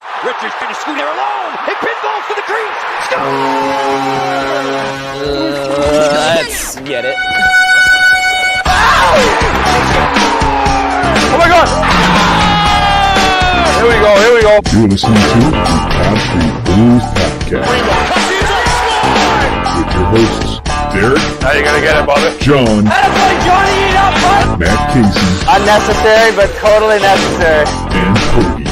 Richards trying to scoot there alone. It pinballs to the crease. Let's get it. Oh my God! Here we go. You're listening to the Street Bullies podcast with your hosts, Derek. How you gonna get it, Bobby? John. Matt Casey. Unnecessary, but totally necessary. And Cody.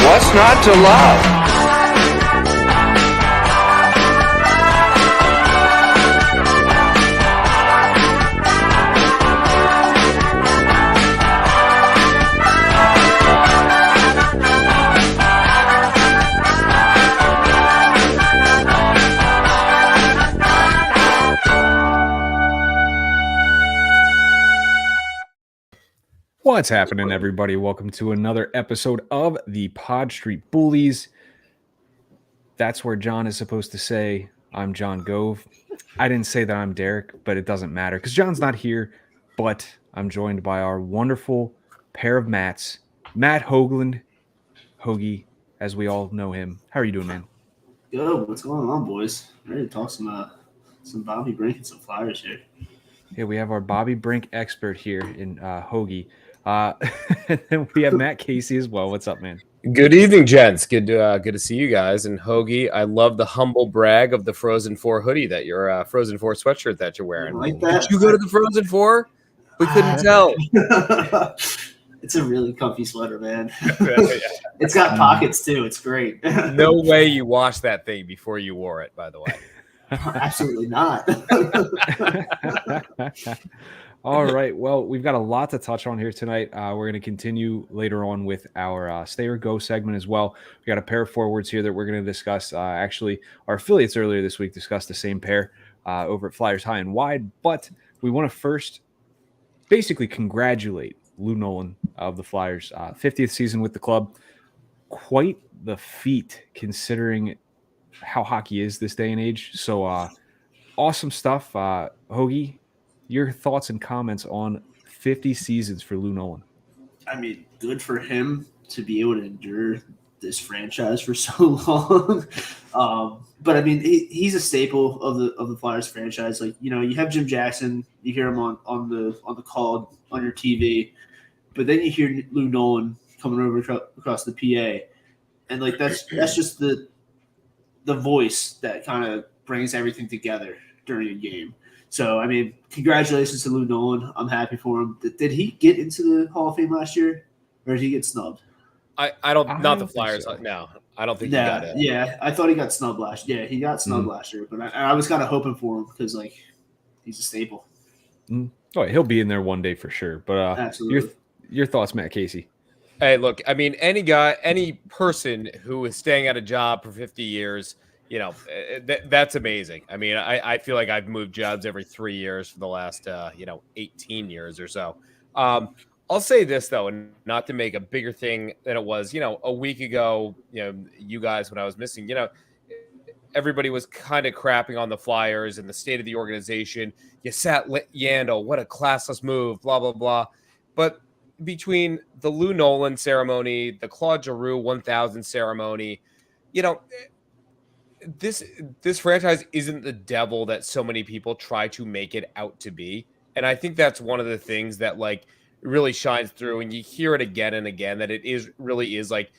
What's not to love? What's happening, everybody? Welcome to another episode of the Street Bullies. That's where John is supposed to say, I'm John Gove. I didn't say that I'm Derek, but it doesn't matter because John's not here, but I'm joined by our wonderful pair of Matts, Matt Hoagland, Hoagie, as we all know him. How are you doing, man? Good. What's going on, boys? Ready to talk some Bobby Brink and some Flyers here. Yeah, we have our Bobby Brink expert here in Hoagie. And then we have Matt Casey as well. What's up, man? Good evening, gents. Good to see you guys. And Hoagie, I love the humble brag of the Frozen 4 hoodie that your Frozen 4 sweatshirt that you're wearing. Like that? Did you go to the Frozen 4? We couldn't tell. It's a really comfy sweater, man. It's got pockets too. It's great. No way you washed that thing before you wore it, by the way. Absolutely not. All right. Well, we've got a lot to touch on here tonight. We're going to continue later on with our Stay or Go segment as well. We got a pair of forwards here that we're going to discuss. Actually, our affiliates earlier this week discussed the same pair over at Flyers High and Wide. But we want to first basically congratulate Lou Nolan of the Flyers. 50th season with the club. Quite the feat considering how hockey is this day and age. So awesome stuff. Hoagie, your thoughts and comments on 50 seasons for Lou Nolan? I mean, good for him to be able to endure this franchise for so long. But I mean, he's a staple of the Flyers franchise. Like, you know, you have Jim Jackson, you hear him on the call on your TV, but then you hear Lou Nolan coming over across the PA, and like that's just the voice that kind of brings everything together during a game. So, I mean, congratulations to Lou Nolan. I'm happy for him. Did he get into the Hall of Fame last year, or did he get snubbed? I don't not the Flyers. So. No, I don't think he got it. Yeah, I thought he got snubbed last year. Yeah, he got snubbed last year, but I was kind of hoping for him because, like, he's a staple. Oh, he'll be in there one day for sure. But absolutely. Your thoughts, Matt Casey? Hey, look, I mean, any person who is staying at a job for 50 years, you know, that's amazing. I mean, I feel like I've moved jobs every 3 years for the last, 18 years or so. I'll say this, though, and not to make a bigger thing than it was, a week ago, you guys, when I was missing, everybody was kind of crapping on the Flyers and the state of the organization. You sat Yandel, what a classless move, blah, blah, blah. But between the Lou Nolan ceremony, the Claude Giroux 1000 ceremony, this franchise isn't the devil that so many people try to make it out to be. And I think that's one of the things that really shines through, and you hear it again and again, that it really is like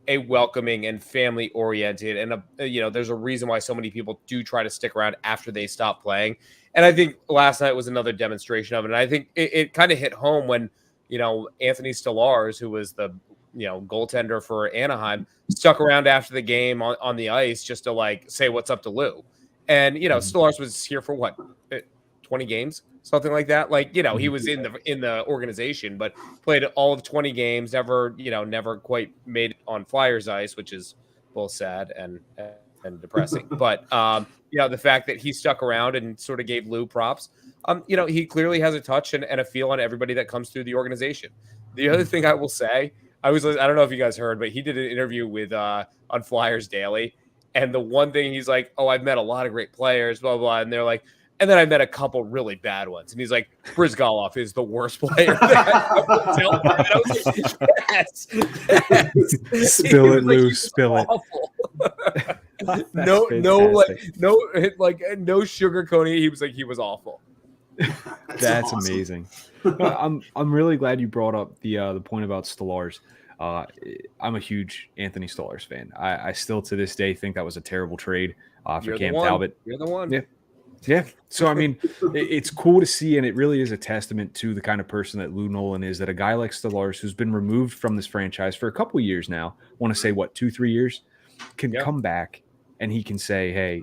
a welcoming and family oriented. And, there's a reason why so many people do try to stick around after they stop playing. And I think last night was another demonstration of it. And I think it kind of hit home when, Anthony Stolarz, who was the, goaltender for Anaheim, stuck around after the game on the ice just to say what's up to Lou. And, Stolarz was here for what, 20 games, something like that. He was in the organization, but played all of 20 games, never quite made it on Flyers ice, which is both sad and depressing. But, the fact that he stuck around and sort of gave Lou props, he clearly has a touch and a feel on everybody that comes through the organization. The other thing I will say, I don't know if you guys heard, but he did an interview with on Flyers Daily. And the one thing he's like, oh, I've met a lot of great players, blah, blah. And they're like, And then I met a couple really bad ones. And he's like, Brizgalov is the worst player. And I was like, yes. Spill it, Lou. Spill it. No sugarcoating. He was like, he was awful. That's awesome. Amazing. I'm really glad you brought up the point about Stolarz. I'm a huge Anthony Stolarz fan. I still to this day think that was a terrible trade for Cam Talbot. You're the one. Yeah. So, I mean, it's cool to see, and it really is a testament to the kind of person that Lou Nolan is, that a guy like Stolarz, who's been removed from this franchise for a couple of years now, I want to say, 2-3 years, can come back and he can say, hey,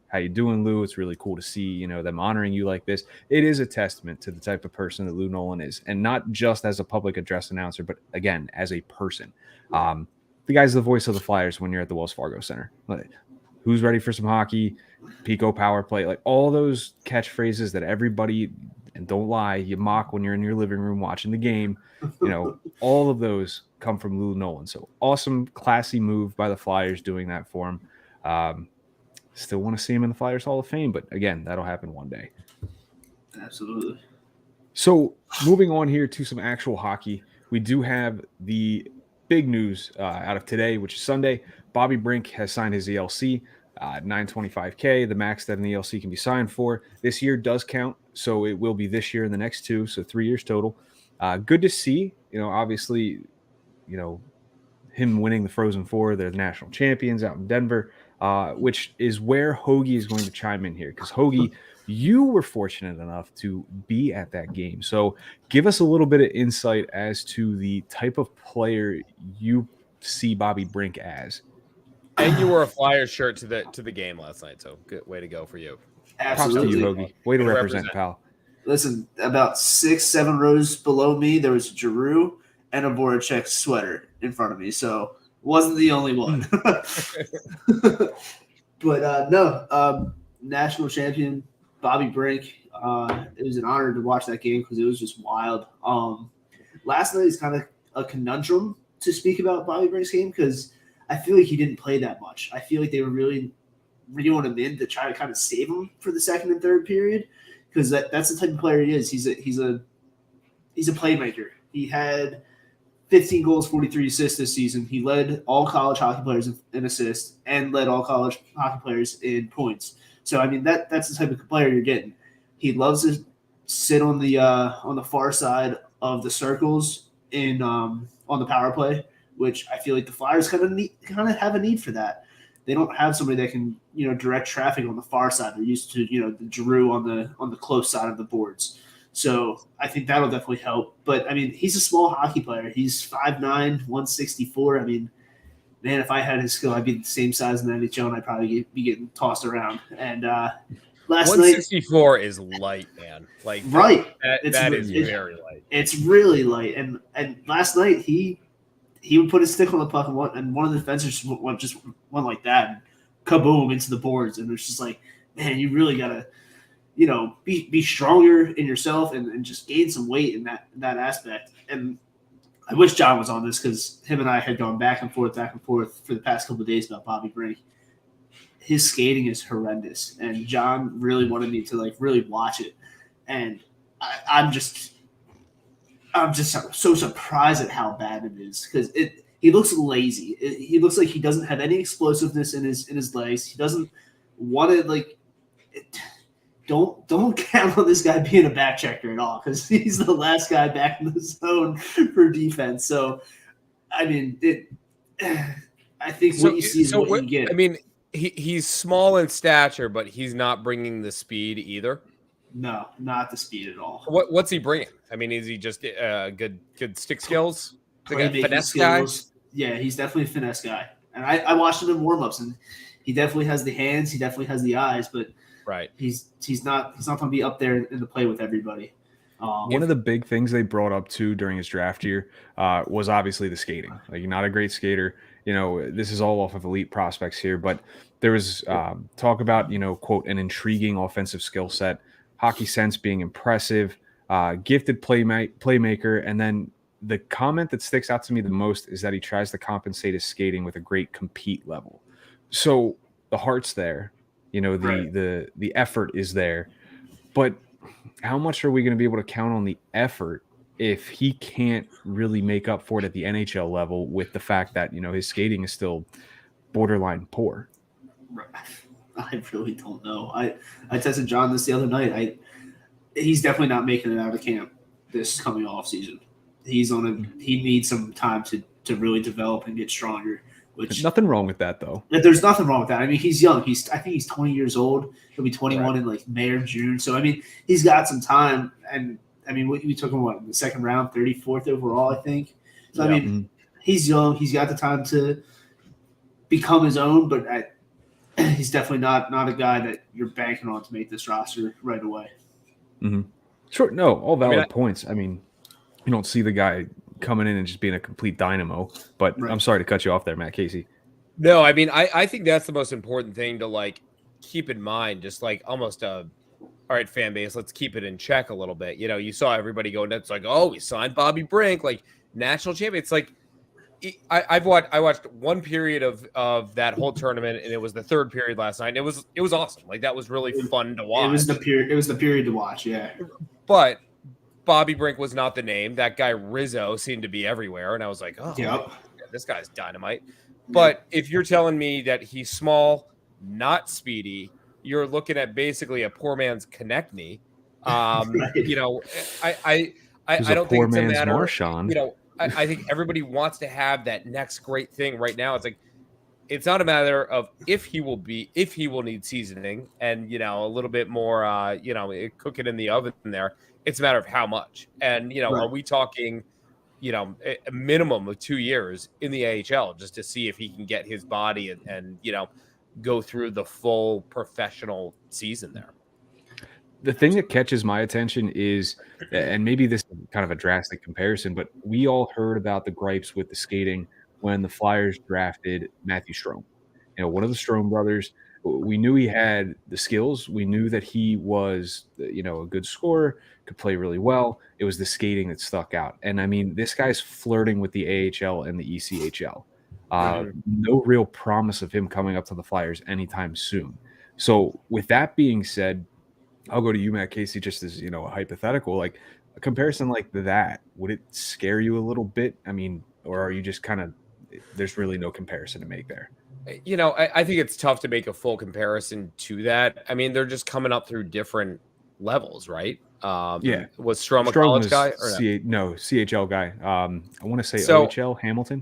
how you doing, Lou? It's really cool to see, them honoring you like this. It is a testament to the type of person that Lou Nolan is, and not just as a public address announcer, but, again, as a person. The guy's the voice of the Flyers when you're at the Wells Fargo Center. Who's ready for some hockey? Pico power play, like all those catchphrases that everybody, and don't lie, you mock when you're in your living room watching the game. All of those come from Lou Nolan. So awesome, classy move by the Flyers doing that for him. Still want to see him in the Flyers Hall of Fame, but again, that'll happen one day. Absolutely. So moving on here to some actual hockey, we do have the big news out of today, which is Sunday. Bobby Brink has signed his ELC. $925K, the max that an ELC can be signed for. This year does count, so it will be this year and the next 2, so 3 years total. Good to see, obviously, him winning the Frozen Four. They're the national champions out in Denver, which is where Hoagie is going to chime in here, because Hoagie, you were fortunate enough to be at that game. So give us a little bit of insight as to the type of player you see Bobby Brink as. And you wore a Flyers shirt to the game last night, so good way to go for you. Absolutely. Props to you, Hoagie. Way to represent, pal. Listen, about 6-7 rows below me, there was a Giroux and a Voracek sweater in front of me, so wasn't the only one. But national champion Bobby Brink. It was an honor to watch that game because it was just wild. Last night is kind of a conundrum to speak about Bobby Brink's game because I feel like he didn't play that much. I feel like they were really reeling him in to try to kind of save him for the second and third period because that's the type of player he is. He's a playmaker. He had 15 goals, 43 assists this season. He led all college hockey players in assists and led all college hockey players in points. So I mean that's the type of player you're getting. He loves to sit on the far side of the circles on the power play, which I feel like the Flyers kind of have a need for that. They don't have somebody that can direct traffic on the far side. They're used to the Giroux on the close side of the boards. So I think that'll definitely help. But I mean, he's a small hockey player. He's 5'9", 164. I mean, man, if I had his skill, I'd be the same size in the NHL, and I'd probably be getting tossed around. And last 164 is light, man. Like right, that is very light. It's really light. And last night he would put his stick on the puck and one of the defenders just went like that, and kaboom into the boards. And it's just like, man, you really gotta, be stronger in yourself and just gain some weight in that aspect. And I wish John was on this because him and I had gone back and forth for the past couple of days about Bobby Brink. His skating is horrendous, and John really wanted me to really watch it. And I'm just so surprised at how bad it is because he looks lazy. He looks like he doesn't have any explosiveness in his legs. He doesn't want to Don't count on this guy being a back checker at all because he's the last guy back in the zone for defense. So, I mean, I think what you see is what you get. I mean, he's small in stature, but he's not bringing the speed either. No, not the speed at all. What's he bringing? I mean, is he just good stick skills? Like a finesse skills. guy? Yeah, he's definitely a finesse guy. And I watched him in warmups, and he definitely has the hands. He definitely has the eyes, but right, he's not going to be up there in the play with everybody. One of the big things they brought up too during his draft year was obviously the skating. Like, not a great skater. This is all off of elite prospects here, but there was talk about quote, an intriguing offensive skill set, hockey sense being impressive, gifted playmaker, and then the comment that sticks out to me the most is that he tries to compensate his skating with a great compete level. So the heart's there, the effort is there, But how much are we going to be able to count on the effort if he can't really make up for it at the NHL level with the fact that, his skating is still borderline poor? I really don't know. I tested John this the other night. He's definitely not making it out of camp this coming off season. He needs some time to really develop and get stronger. There's nothing wrong with that, though. There's nothing wrong with that. I mean, he's young. I think he's 20 years old. He'll be 21 in like May or June. So I mean, he's got some time. And I mean, we took him in the second round, 34th overall, I think. So I mean, he's young. He's got the time to become his own, but he's definitely not a guy that you're banking on to make this roster right away. Mm-hmm. Sure. No, all valid points. I mean, you don't see the guy coming in and just being a complete dynamo, but I'm sorry to cut you off there, Matt Casey. No, I mean, I think that's the most important thing to like keep in mind, just like almost all right, fan base, let's keep it in check a little bit. You saw everybody go nuts like, oh, we signed Bobby Brink, like national champion. It's like, I watched one period of that whole tournament, and it was the third period last night. And it was awesome. Like that was really fun to watch. It was the period to watch, yeah. But Bobby Brink was not the name. That guy Rizzo seemed to be everywhere, and I was like, oh, this guy's dynamite. But if you're telling me that he's small, not speedy, you're looking at basically a poor man's Konechny. I don't think it's a matter. Marchand. I think everybody wants to have that next great thing right now. It's like, it's not a matter of if he will need seasoning and, a little bit more, cook it in the oven there. It's a matter of how much. And, are we talking, a minimum of 2 years in the AHL just to see if he can get his body and go through the full professional season there? The thing that catches my attention is, and maybe this is kind of a drastic comparison, but we all heard about the gripes with the skating when the Flyers drafted Matthew Strome. One of the Strome brothers. We knew he had the skills. We knew that he was, a good scorer, could play really well. It was the skating that stuck out. And, I mean, this guy's flirting with the AHL and the ECHL. No real promise of him coming up to the Flyers anytime soon. So, with that being said, I'll go to you, Matt Casey, just as, a hypothetical. Like, a comparison like that, would it scare you a little bit? I mean, or are you just kind of – there's really no comparison to make there? I think it's tough to make a full comparison to that. I mean, they're just coming up through different levels, right? Was Strome a college guy? Or no, CHL guy. I want to say OHL, Hamilton.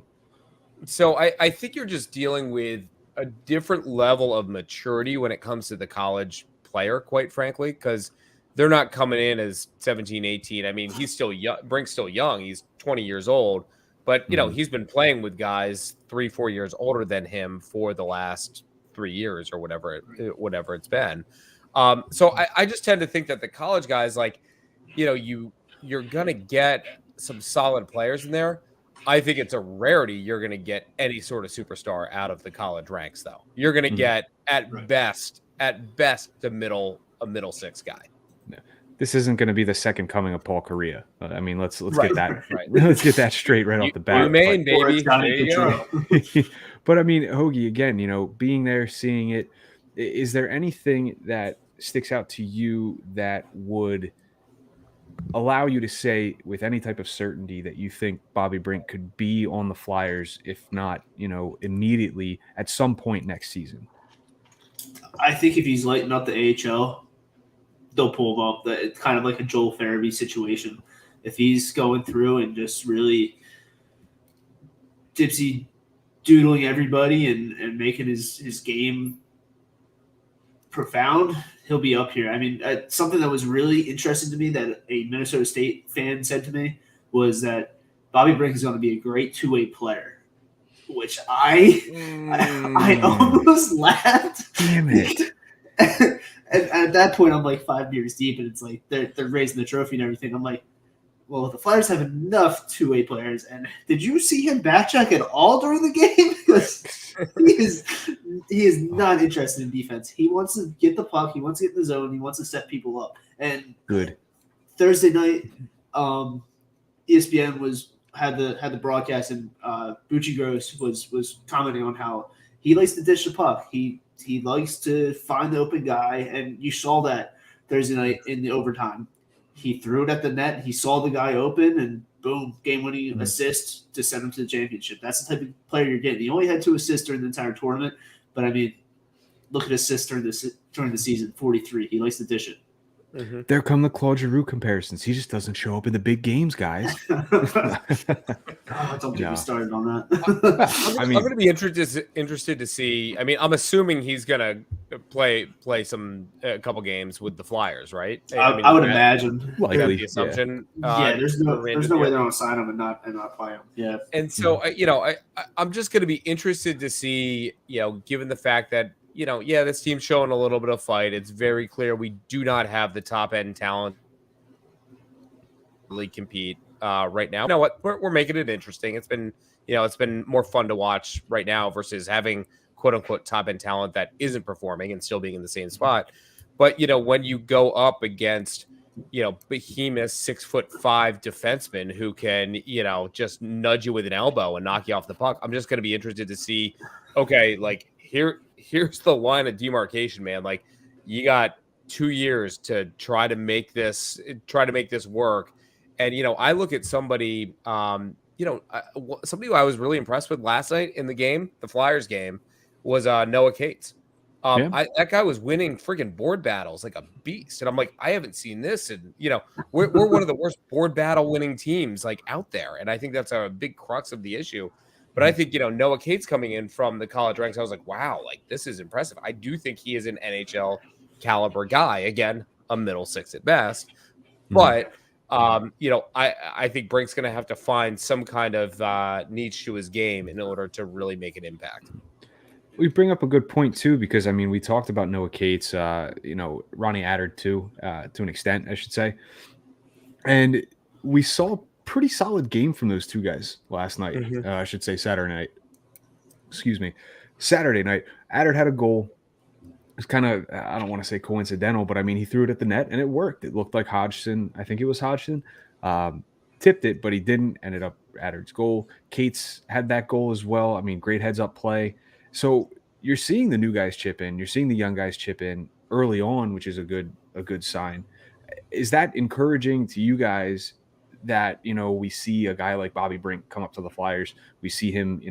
So I think you're just dealing with a different level of maturity when it comes to the college player, quite frankly, because they're not coming in as 17, 18. I mean, he's still young. Brink's still young. He's 20 years old. But, he's been playing with guys 3-4 years older than him for the last 3 years or whatever it's been. So I just tend to think that the college guys, like, you're going to get some solid players in there. I think it's a rarity you're going to get any sort of superstar out of the college ranks, though. You're going to get, at best, a middle six guy. This isn't going to be the second coming of Paul Correa. I mean, let's get that right. Let's get that straight right off the bat. Maine, baby. There you go. But I mean, Hoagie, again, being there, seeing it, is there anything that sticks out to you that would allow you to say with any type of certainty that you think Bobby Brink could be on the Flyers, if not, immediately at some point next season? I think if he's lighting up the AHL, they'll pull him up. It's kind of like a Joel Farabee situation. If he's going through and just really dipsy doodling everybody and making his game profound, he'll be up here. I mean, something that was really interesting to me that a Minnesota State fan said to me was that Bobby Brink is going to be a great two-way player, which I almost laughed. Damn it. And at that point, I'm like 5 years deep, and it's like they're raising the trophy and everything. I'm like, well, the Flyers have enough two-way players. And did you see him backcheck at all during the game? Because he is not interested in defense. He wants to get the puck. He wants to get in the zone. He wants to set people up. And good. Thursday night, ESPN had the broadcast, and Bucci Gross was commenting on how he likes to dish the puck. He likes to find the open guy, and you saw that Thursday night in the overtime. He threw it at the net. He saw the guy open, and boom, game-winning assist to send him to the championship. That's the type of player you're getting. He only had 2 assists during the entire tournament, but I mean, look at assists during the season, 43. He likes to dish it. Mm-hmm. There come the Claude Giroux comparisons. He just doesn't show up in the big games, guys. Don't get me started on that. I'm going to be interested to see. I mean, I'm assuming he's going to play a couple games with the Flyers, right? I would imagine. Likely, the assumption. There's no way they're going to sign him and not play him. Yeah. And so, I'm just going to be interested to see, given the fact that, this team's showing a little bit of fight. It's very clear we do not have the top end talent to really compete right now. You know what? We're making it interesting. It's been more fun to watch right now versus having quote unquote top end talent that isn't performing and still being in the same spot. But when you go up against behemoth 6'5" defenseman who can just nudge you with an elbow and knock you off the puck, I'm just going to be interested to see. Okay, like here's the line of demarcation, man. Like you got 2 years to try to make this work. And, I look at somebody, somebody who I was really impressed with last night in the game, the Flyers game, was Noah Cates. That guy was winning freaking board battles like a beast. And I'm like, I haven't seen this. And, we're one of the worst board battle winning teams like out there. And I think that's a big crux of the issue. But I think, Noah Cates coming in from the college ranks, I was like, wow, like this is impressive. I do think he is an NHL caliber guy. Again, a middle six at best. But, I think Brink's going to have to find some kind of niche to his game in order to really make an impact. We bring up a good point, too, because, I mean, we talked about Noah Cates, Ronnie Attard, too, to an extent, I should say. And we saw pretty solid game from those two guys last night. I should say Saturday night. Saturday night. Attard had a goal. It was kind of, I don't want to say coincidental, but I mean, he threw it at the net and it worked. It looked like Hodgson. I think it was Hodgson. Tipped it, but he didn't. Ended up Attard's goal. Cates had that goal as well. I mean, great heads up play. So you're seeing the new guys chip in. You're seeing the young guys chip in early on, which is a good sign. Is that encouraging to you guys? That we see a guy like Bobby Brink come up to the Flyers. We see him,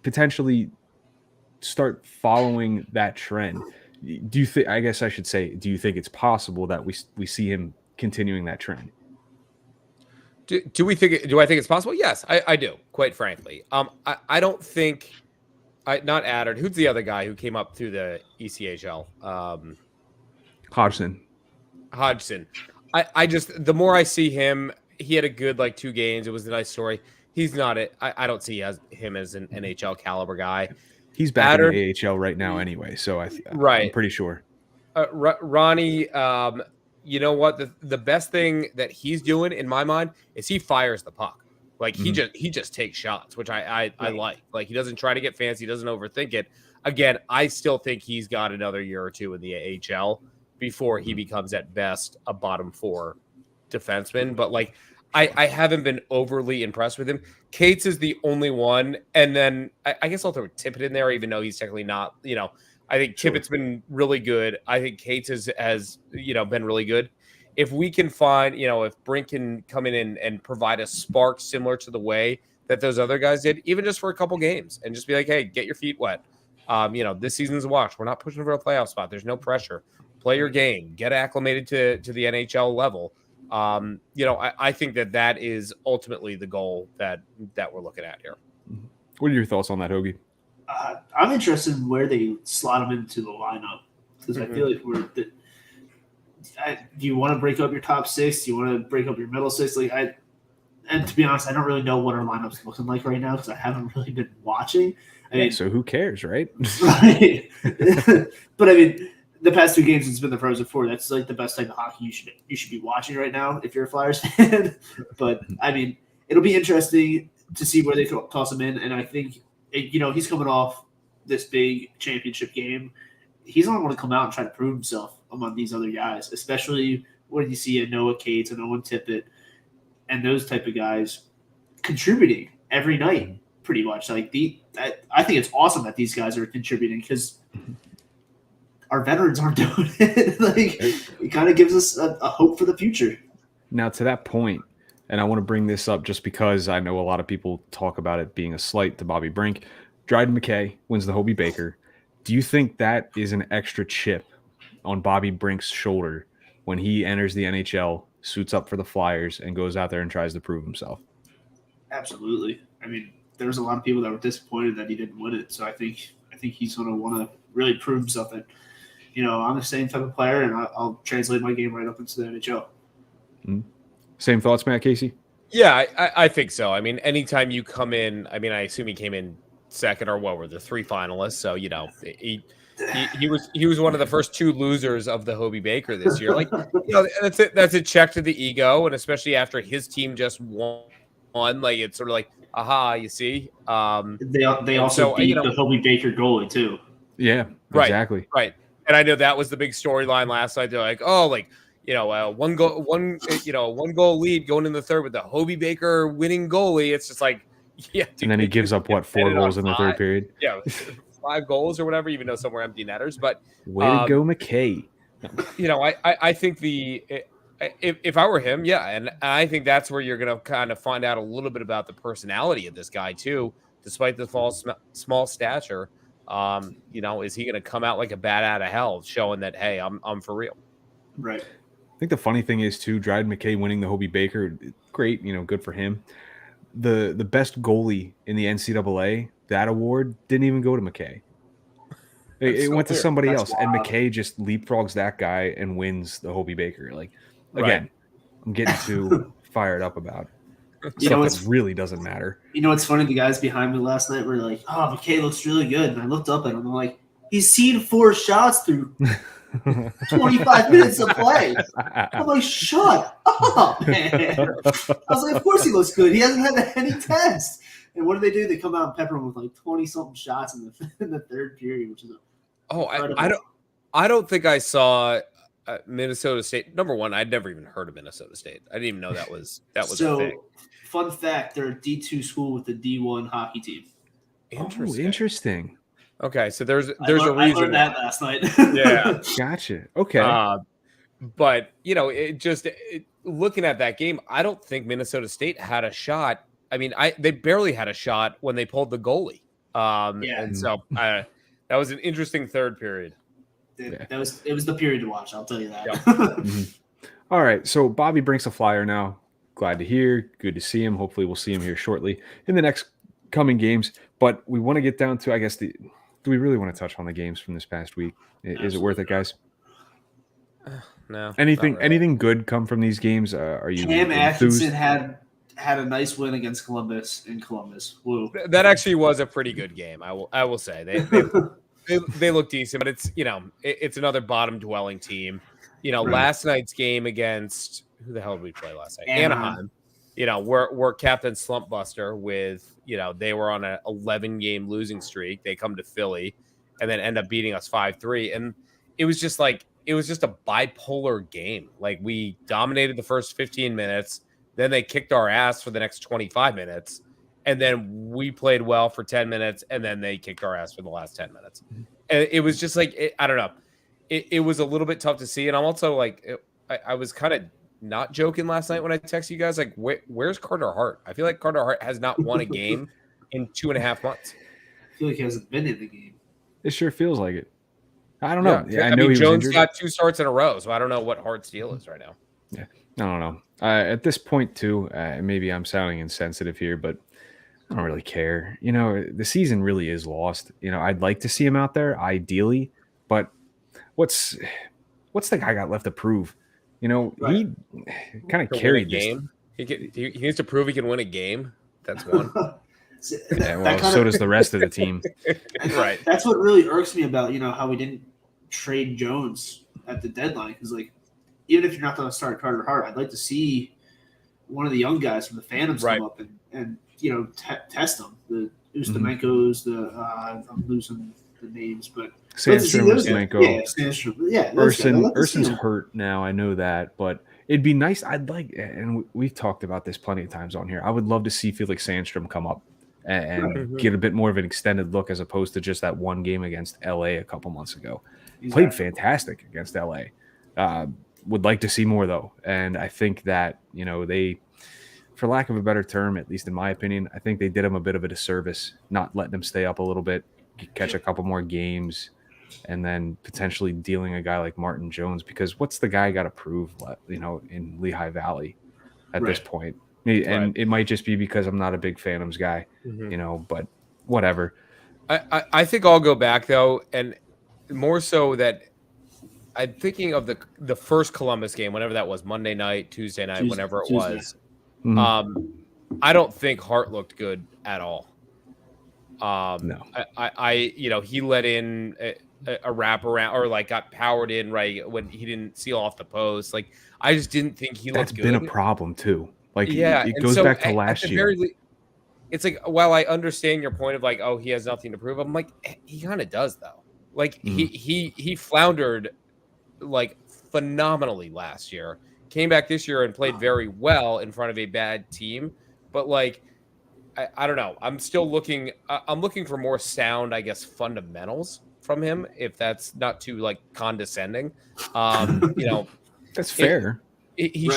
potentially start following that trend. Do you think? I guess I should say, do you think it's possible that we see him continuing that trend? Do I think it's possible? Yes, I do. Quite frankly, I don't think. Not Attard. Who's the other guy who came up through the ECHL? Hodgson. I just the more I see him. He had a good 2 games. It was a nice story. He's not it. I don't see him as an NHL caliber guy. He's back in the AHL right now anyway, so I'm pretty sure. Ronnie, you know what? The best thing that he's doing in my mind is he fires the puck. Like he just takes shots, which I like. Like he doesn't try to get fancy, he doesn't overthink it. Again, I still think he's got another year or two in the AHL before he becomes at best a bottom 4 defenseman. But I haven't been overly impressed with him. Cates is the only one. And then I guess I'll throw Tippett in there, even though he's technically not, I think Tippett's been really good. I think Cates has been really good. If we can find, if Brink can come in and provide a spark similar to the way that those other guys did, even just for a couple games and just be like, hey, get your feet wet. This season's a wash. We're not pushing for a playoff spot. There's no pressure. Play your game. Get acclimated to the NHL level. I think that is ultimately the goal that we're looking at here. What are your thoughts on that, Hoagie? I'm interested in where they slot him into the lineup because I feel like do you want to break up your top 6? Do you want to break up your middle 6? And to be honest, I don't really know what our lineup's looking like right now because I haven't really been watching. So who cares, right? Right. But I mean, the past 2 games, it's been the Frozen Four. That's the best type of hockey you should be watching right now if you're a Flyers fan. But I mean, it'll be interesting to see where they toss him in. And I think he's coming off this big championship game. He's going to want to come out and try to prove himself among these other guys, especially when you see a Noah Cates and Owen Tippett and those type of guys contributing every night, pretty much. I think it's awesome that these guys are contributing because our veterans aren't doing it. Like, it kind of gives us a hope for the future. Now, to that point, and I want to bring this up just because I know a lot of people talk about it being a slight to Bobby Brink. Dryden McKay wins the Hobie Baker. Do you think that is an extra chip on Bobby Brink's shoulder when he enters the NHL, suits up for the Flyers, and goes out there and tries to prove himself? Absolutely. I mean, there was a lot of people that were disappointed that he didn't win it. So I think he's going to want to really prove himself that, I'm the same type of player, and I'll translate my game right up into the NHL. Mm-hmm. Same thoughts, Matt Casey? Yeah, I think so. I mean, anytime you come in, I assume he came in second, or what were the 3 finalists? So, he was one of the first 2 losers of the Hobie Baker this year. Like, that's a check to the ego, and especially after his team just won, like, it's sort of like, aha, you see. They also beat the Hobie Baker goalie too. Yeah, exactly. Right. And I know that was the big storyline last night. They're like, oh, like, one goal lead going in the third with the Hobie Baker winning goalie. It's just like, yeah. Dude, and then he gives up 4 goals in the third period. Yeah, 5 goals or whatever, even though some were empty netters. But way to go, McKay. I think if I were him, yeah, and I think that's where you're going to kind of find out a little bit about the personality of this guy too. Despite the small stature, is he going to come out like a bat out of hell, showing that, hey, I'm for real? Right. I think the funny thing is too, Dryden McKay winning the Hobie Baker, great, good for him. The best goalie in the NCAA, that award didn't even go to McKay. It went to somebody else, and McKay just leapfrogs that guy and wins the Hobie Baker. Like, again, I'm getting too fired up about it. Stuff that really doesn't matter. What's funny? The guys behind me last night were like, "Oh, McKay looks really good," and I looked up at him. I'm like, "He's seen 4 shots through 25 minutes of play." I'm like, "Shut up, man!" I was like, "Of course he looks good. He hasn't had any tests." And what do? They come out and pepper him with like 20-something shots in the third period, which is I don't think I saw Minnesota State. Number one, I'd never even heard of Minnesota State. I didn't even know that was so, a thing. Fun fact: they're a D2 school with a D1 hockey team. Interesting. Okay, so there's a reason. I learned that last night. Yeah, gotcha. Okay, but looking at that game, I don't think Minnesota State had a shot. I mean, they barely had a shot when they pulled the goalie. And so that was an interesting third period. It was the period to watch. I'll tell you that. Yeah. All right, so Bobby Brink's a Flyer now. Glad to hear. Good to see him. Hopefully, we'll see him here shortly in the next coming games. But we want to get down to, I guess, do we really want to touch on the games from this past week? Is it worth it, guys? No. Anything good come from these games? Are you Cam enthused? Atkinson had a nice win against Columbus in Columbus. Woo. That actually was a pretty good game. I will say they look decent, but it's another bottom dwelling team. Last night's game against who the hell did we play last night? Anaheim. We're Captain Slumpbuster with they were on an 11-game losing streak. They come to Philly and then end up beating us 5-3, and it was just a bipolar game. Like, we dominated the first 15 minutes. Then they kicked our ass for the next 25 minutes. And then we played well for 10 minutes. And then they kicked our ass for the last 10 minutes. And it was just like, I don't know. It was a little bit tough to see. And I'm also like, I was kind of not joking last night when I texted you guys, like, where's Carter Hart? I feel like Carter Hart has not won a game in 2.5 months. I feel like he hasn't been in the game. It sure feels like it. I don't know. Yeah, I know Jones got 2 starts in a row, so I don't know what Hart's deal is right now. Yeah, I don't know. At this point, too, maybe I'm sounding insensitive here, but I don't really care. The season really is lost. I'd like to see him out there, ideally, but what's the guy got left to prove? Right. He kind of carried this game. He needs to prove he can win a game. That's one. Yeah, well, so does the rest of the team. Right. That's what really irks me about how we didn't trade Jones at the deadline, because even if you're not going to start Carter Hart, I'd like to see one of the young guys from the Phantoms come up and test them. The Ustamenkos, I'm losing the names, but Sandstrom, Ustamenko. Yeah, Sandstrom. Yeah, Urson's hurt now. I know that, but it'd be nice. I'd like, and we've talked about this plenty of times on here. I would love to see Felix Sandstrom come up and get a bit more of an extended look, as opposed to just that one game against LA a couple months ago. played fantastic against LA. Would like to see more though, and I think that they, for lack of a better term, at least in my opinion, I think they did him a bit of a disservice not letting him stay up a little bit, catch a couple more games, and then potentially dealing a guy like Martin Jones, because what's the guy got to prove, in Lehigh Valley at this point? And it might just be because I'm not a big Phantoms guy, but whatever. I think I'll go back though, and more so that I'm thinking of the first Columbus game, whenever that was, Monday night, Tuesday night, whenever it was. Mm-hmm. I don't think Hart looked good at all. No, he let in a wraparound, or like got powered in right when he didn't seal off the post. Like, I just didn't think he looked good. That's been a problem too. Like, yeah, it goes back to last year. It's like, while I understand your point of like, oh, he has nothing to prove, I'm like, he kind of does though. Like, he floundered like phenomenally last year. Came back this year and played very well in front of a bad team, but like, I don't know. I'm still looking. I'm looking for more sound, I guess, fundamentals from him. If that's not too like condescending, that's fair. He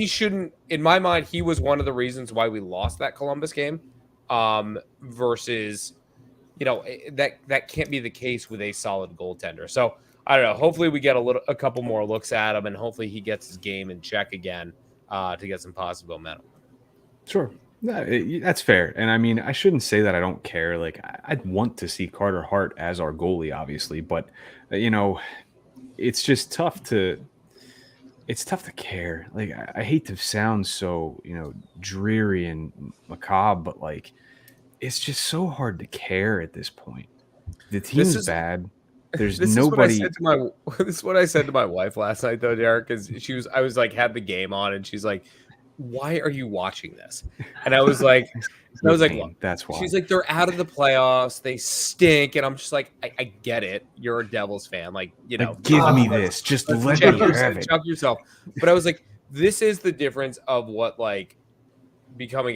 shouldn't. In my mind, he was one of the reasons why we lost that Columbus game. Versus, that can't be the case with a solid goaltender. So I don't know. Hopefully, we get a couple more looks at him, and hopefully, he gets his game in check again to get some positive momentum. Sure. That's fair. And I mean, I shouldn't say that I don't care. Like, I'd want to see Carter Hart as our goalie, obviously, but it's just tough to care. Like, I hate to sound so, dreary and macabre, but like, it's just so hard to care at this point. The team's bad. There's nobody. This is what I said to my wife last night, though, Derek, because I was like, had the game on, and she's like, why are you watching this? And I was like, well, that's why. She's like, they're out of the playoffs, they stink, and I'm just like, I get it. You're a Devils fan, like, give me this. Just let me have it. Chuck yourself. But I was like, this is the difference of what like becoming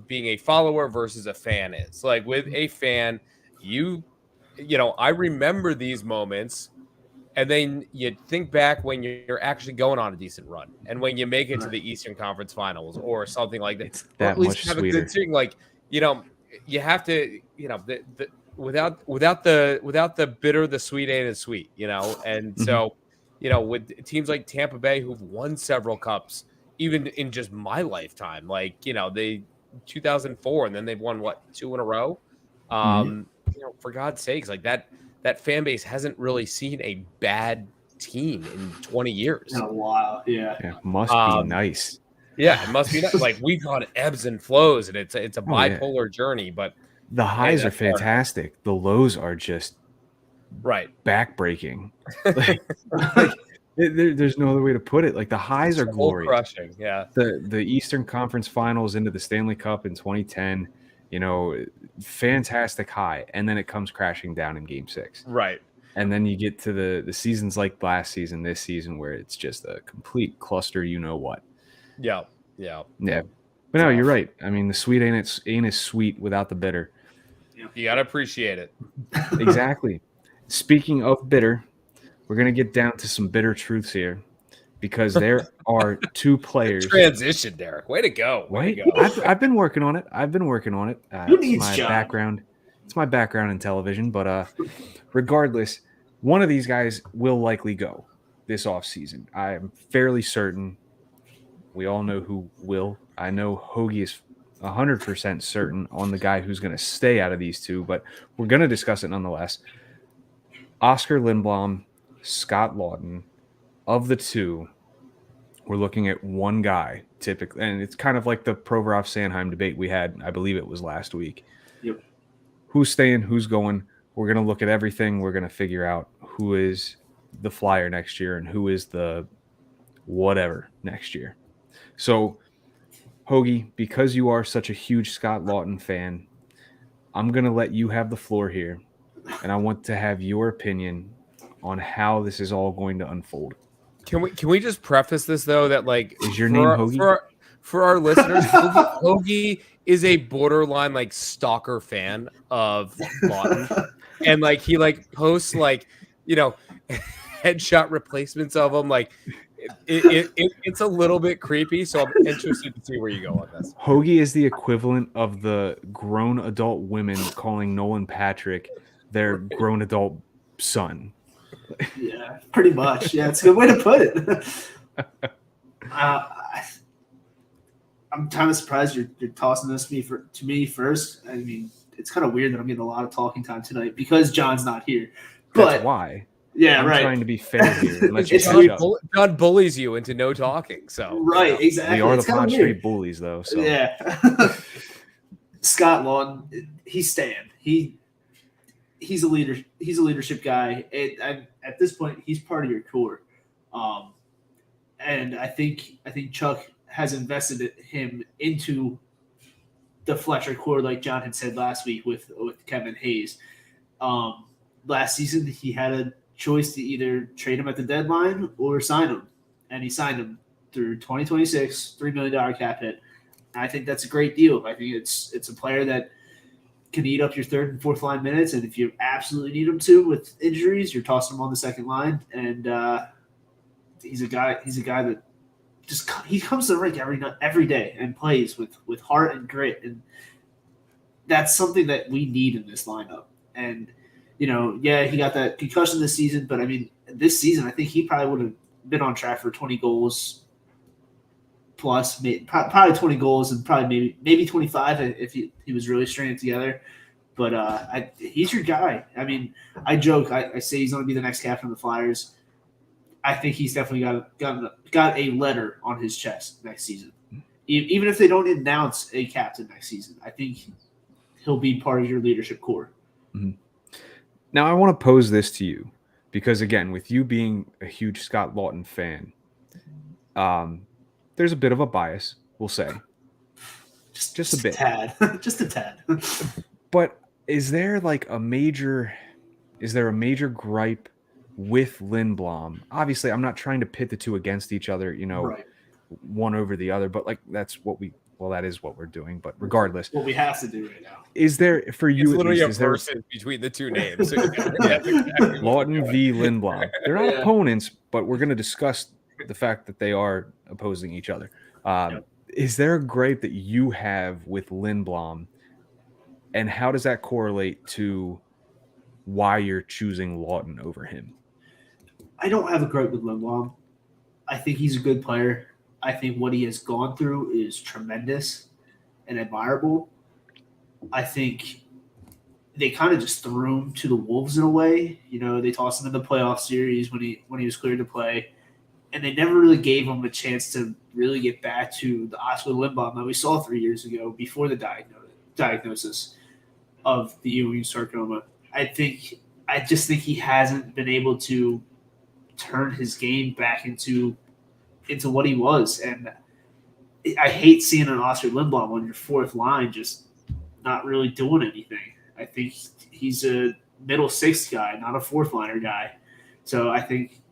being a follower versus a fan is. Like, with a fan, I remember these moments. And then you think back when you're actually going on a decent run, and when you make it to the Eastern Conference Finals or something like that, it's that or at least much sweeter. A good thing. Like, you have to, without the bitter, the sweet ain't as sweet, And so, with teams like Tampa Bay who've won several cups, even in just my lifetime, like they 2004, and then they've won 2 in a row. For God's sakes, like that fan base hasn't really seen a bad team in 20 years. In a while, yeah. Must be nice. Yeah, it must be nice. Like, we've gone ebbs and flows, and it's a bipolar journey. But the highs are fantastic. The lows are just backbreaking. There's no other way to put it. Like, the highs are glorious. Crushing, yeah. The Eastern Conference Finals into the Stanley Cup in 2010. Fantastic high, and then it comes crashing down in Game 6. Right. And then you get to the seasons like last season, this season, where it's just a complete cluster. What? Yeah. But no, you're right. I mean, the sweet ain't as sweet without the bitter. You gotta appreciate it. Exactly. Speaking of bitter, we're gonna get down to some bitter truths here, because there are 2 players. Transition, Derek. Way to go. I've been working on it. It's my background. It's my background in television. But regardless, one of these guys will likely go this offseason. I am fairly certain. We all know who will. I know Hoagie is 100% certain on the guy who's going to stay out of these 2, but we're going to discuss it nonetheless. Oscar Lindblom, Scott Laughton. Of the 2, we're looking at one guy typically, and it's kind of like the Provorov-Sanheim debate we had, I believe it was last week. Yep. Who's staying, who's going? We're going to look at everything. We're going to figure out who is the Flyer next year and who is the whatever next year. So, Hoagie, because you are such a huge Scott Laughton fan, I'm going to let you have the floor here, and I want to have your opinion on how this is all going to unfold. Can we just preface this though, that like, is your name Hoagie? For our listeners, Hoagie is a borderline like stalker fan of Laughton, and like he like posts like headshot replacements of him. Like it's a little bit creepy. So I'm interested to see where you go on this. Hoagie is the equivalent of the grown adult women calling Nolan Patrick their grown adult son. Yeah, pretty much. Yeah, it's a good way to put it. I'm kind of surprised you're tossing this to me first. I mean, it's kind of weird that I'm getting a lot of talking time tonight because John's not here. But that's why. Yeah, I'm right. trying to be fair here. And let you catch up. John bullies you into no talking. So right, exactly. We are the Pond Street Bullies, though. So yeah. Scott Laughton, he's staying. He's a leader. He's a leadership guy. At this point, he's part of your core. And I think Chuck has invested him into the Fletcher core, like John had said last week with Kevin Hayes. Last season, he had a choice to either trade him at the deadline or sign him, and he signed him through 2026, $3 million cap hit. And I think that's a great deal. I think it's a player that can eat up your third and fourth line minutes, and if you absolutely need him to with injuries, you're tossing him on the second line. And he's a guy that he comes to the rink every day and plays with heart and grit, and that's something that we need in this lineup. And he got that concussion this season, but I mean, this season I think he probably would have been on track for 20 goals plus, probably 20 goals and probably maybe 25 if he was really stringing it together. But he's your guy. I mean, I joke, I say he's going to be the next captain of the Flyers. I think he's definitely got a letter on his chest next season. Even if they don't announce a captain next season, I think he'll be part of your leadership core. Mm-hmm. Now, I want to pose this to you because, again, with you being a huge Scott Laughton fan, there's a bit of a bias, we'll say. Just a bit. Tad. Just a tad. But is there a major gripe with Lindblom? Obviously, I'm not trying to pit the two against each other, right. One over the other, but that is what we're doing. But regardless, what we have to do right now. Is there for you? It's literally a versus between the two names. Laughton v. Lindblom. They're not opponents, but we're going to discuss the fact that they are opposing each other. Is there a gripe that you have with Lindblom, and how does that correlate to why you're choosing Laughton over him? I don't have a gripe with Lindblom. I think he's a good player. I think what he has gone through is tremendous and admirable. I think they kind of just threw him to the wolves in a way. They tossed him in the playoff series when he was cleared to play, and they never really gave him a chance to really get back to the Oscar Lindblom that we saw 3 years ago before the diagnosis of the Ewing sarcoma. I just think he hasn't been able to turn his game back into what he was. And I hate seeing an Oscar Lindblom on your fourth line just not really doing anything. I think he's a middle sixth guy, not a fourth liner guy. So I think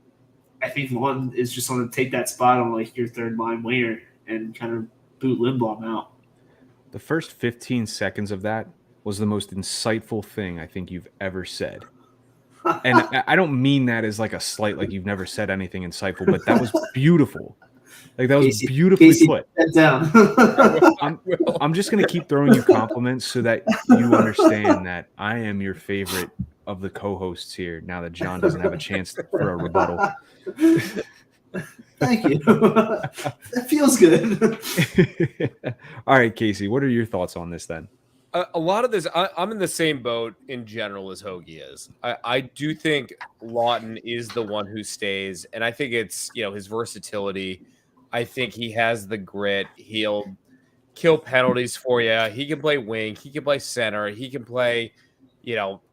Laughton is just going to take that spot on your third line winger and kind of boot Lindblom out. The first 15 seconds of that was the most insightful thing I think you've ever said. And I don't mean that as a slight, you've never said anything insightful, but that was beautiful. That was beautifully put. Down. I'm just going to keep throwing you compliments so that you understand that I am your favorite of the co-hosts here now that John doesn't have a chance for a rebuttal. Thank you. That feels good. All right, Casey, what are your thoughts on this then? A lot of this, I'm in the same boat in general as Hoagie is. I do think Laughton is the one who stays, and I think it's his versatility. I think he has the grit. He'll kill penalties for you. He can play wing. He can play center. He can play,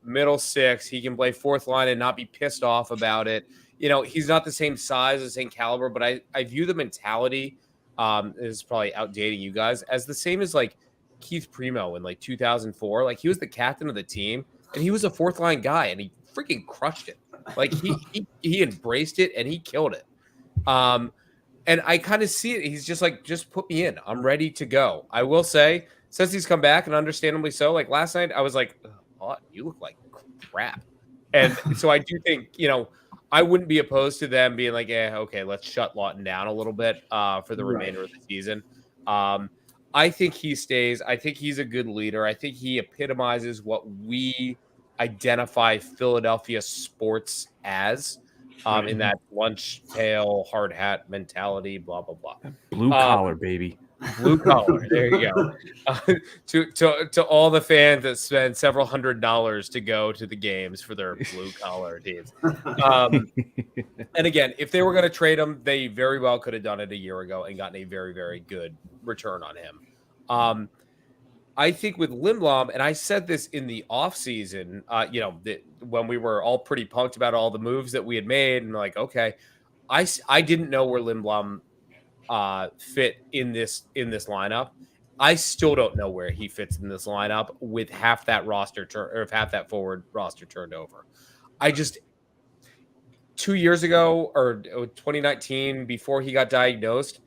middle six. He can play fourth line and not be pissed off about it. He's not the same size, the same caliber, but I view the mentality, this is probably outdating you guys, as the same as Keith Primo in 2004. He was the captain of the team and he was a fourth line guy and he freaking crushed it. He embraced it and he killed it. And I kind of see it. He's just just put me in. I'm ready to go. I will say, since he's come back, and understandably so, last night I was like, oh, you look like crap. And so I do think, I wouldn't be opposed to them being like, okay, let's shut Laughton down a little bit for the remainder of the season. I think he stays. I think he's a good leader. I think he epitomizes what we identify Philadelphia sports as in that lunch pail, hard hat mentality, blah, blah, blah. Blue collar, baby. Blue collar. There you go. To all the fans that spend several $100s to go to the games for their blue collar teams. And again, if they were going to trade him, they very well could have done it a year ago and gotten a very, very good return on him. I think with Lindblom, and I said this in the offseason, when we were all pretty pumped about all the moves that we had made, and like, okay, I didn't know where Lindblom fit in this lineup. I still don't know where he fits in this lineup with half that half that forward roster turned over. 2 years ago or 2019, before he got diagnosed,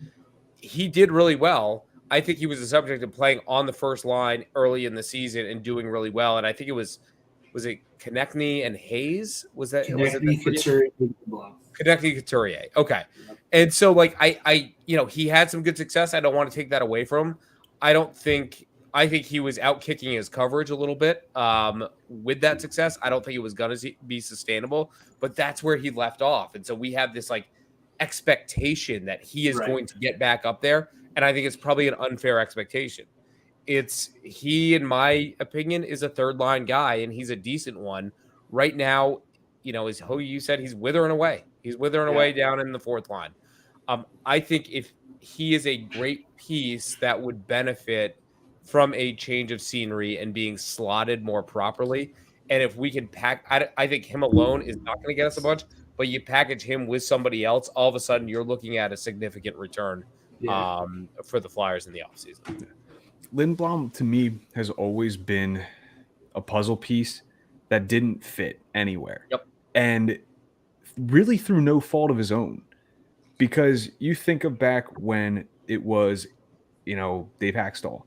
he did really well. I think he was the subject of playing on the first line early in the season and doing really well. And I think it was it Konechny and Hayes? Konechny, Couturier. Okay. And so I he had some good success. I don't want to take that away from him. I think he was out kicking his coverage a little bit with that success. I don't think it was going to be sustainable, but that's where he left off. And so we have this expectation that he is going to get back up there. And I think it's probably an unfair expectation. He, in my opinion, is a third line guy, and he's a decent one. Right now, as you said, he's withering away. He's withering away down in the fourth line. I think if he is a great piece that would benefit from a change of scenery and being slotted more properly. And if we can I think him alone is not going to get us a bunch, but you package him with somebody else, all of a sudden you're looking at a significant return for the Flyers in the offseason. Lindblom, to me, has always been a puzzle piece that didn't fit anywhere. Yep. And really through no fault of his own. Because you think of back when it was, Dave Haxtell.